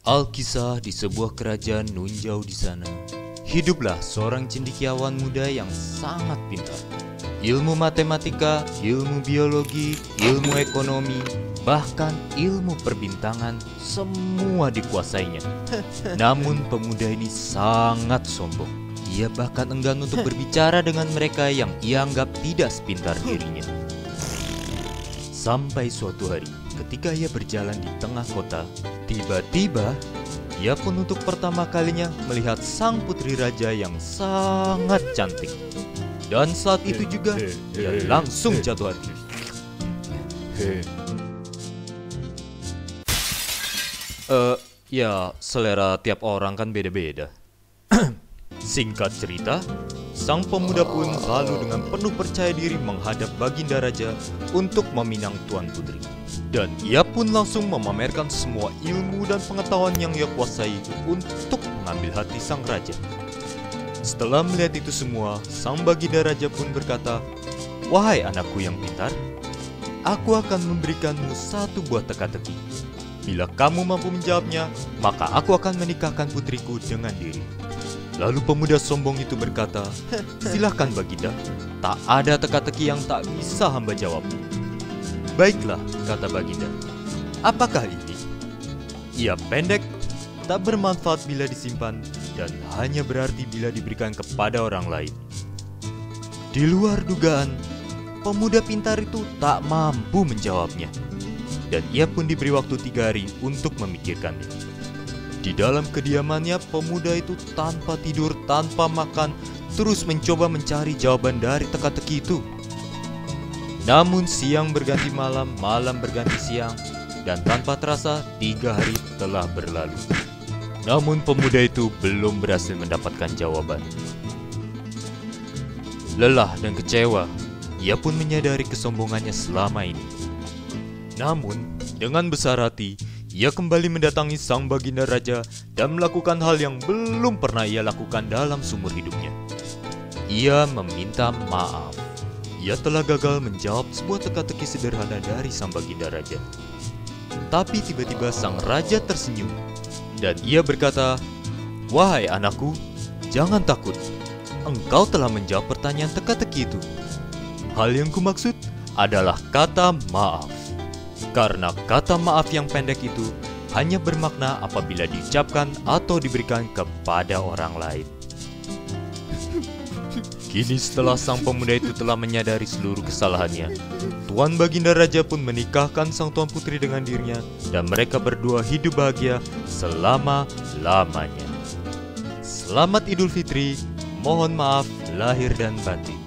Alkisah di sebuah kerajaan nun jauh di sana, hiduplah seorang cendekiawan muda yang sangat pintar. Ilmu matematika, ilmu biologi, ilmu ekonomi, bahkan ilmu perbintangan semua dikuasainya. Namun pemuda ini sangat sombong. Ia bahkan enggan untuk berbicara dengan mereka yang ia anggap tidak sepintar dirinya. Sampai suatu hari, ketika ia berjalan di tengah kota, tiba-tiba ia pun untuk pertama kalinya melihat sang putri raja yang sangat cantik. Dan saat itu juga ia langsung jatuh hati. Ya selera tiap orang kan beda-beda. Singkat cerita, sang pemuda pun lalu dengan penuh percaya diri menghadap Baginda Raja untuk meminang Tuan Putri. Dan ia pun langsung memamerkan semua ilmu dan pengetahuan yang ia kuasai untuk mengambil hati sang raja. Setelah melihat itu semua, sang Baginda Raja pun berkata, "Wahai anakku yang pintar, aku akan memberikanmu satu buah teka-teki. Bila kamu mampu menjawabnya, maka aku akan menikahkan putriku dengan diri." Lalu pemuda sombong itu berkata, "Silahkan Baginda, tak ada teka-teki yang tak bisa hamba jawab." "Baiklah," kata Baginda. "Apakah ini?" "Ia pendek, tak bermanfaat bila disimpan, dan hanya berarti bila diberikan kepada orang lain." Di luar dugaan, pemuda pintar itu tak mampu menjawabnya. Dan ia pun diberi waktu 3 hari untuk memikirkannya. Di dalam kediamannya, pemuda itu tanpa tidur, tanpa makan, terus mencoba mencari jawaban dari teka-teki itu. Namun siang berganti malam, malam berganti siang, dan tanpa terasa 3 hari telah berlalu. Namun pemuda itu belum berhasil mendapatkan jawaban. Lelah dan kecewa, ia pun menyadari kesombongannya selama ini. Namun dengan besar hati, ia kembali mendatangi sang Baginda Raja dan melakukan hal yang belum pernah ia lakukan dalam seumur hidupnya. Ia meminta maaf. Ia telah gagal menjawab sebuah teka-teki sederhana dari sang Baginda Raja. Tapi tiba-tiba sang Raja tersenyum dan ia berkata, "Wahai anakku, jangan takut. Engkau telah menjawab pertanyaan teka-teki itu. Hal yang kumaksud adalah kata maaf. Karena kata maaf yang pendek itu hanya bermakna apabila diucapkan atau diberikan kepada orang lain." Kini setelah sang pemuda itu telah menyadari seluruh kesalahannya, Tuan Baginda Raja pun menikahkan sang Tuan Putri dengan dirinya dan mereka berdua hidup bahagia selama-lamanya. Selamat Idul Fitri, mohon maaf lahir dan batin.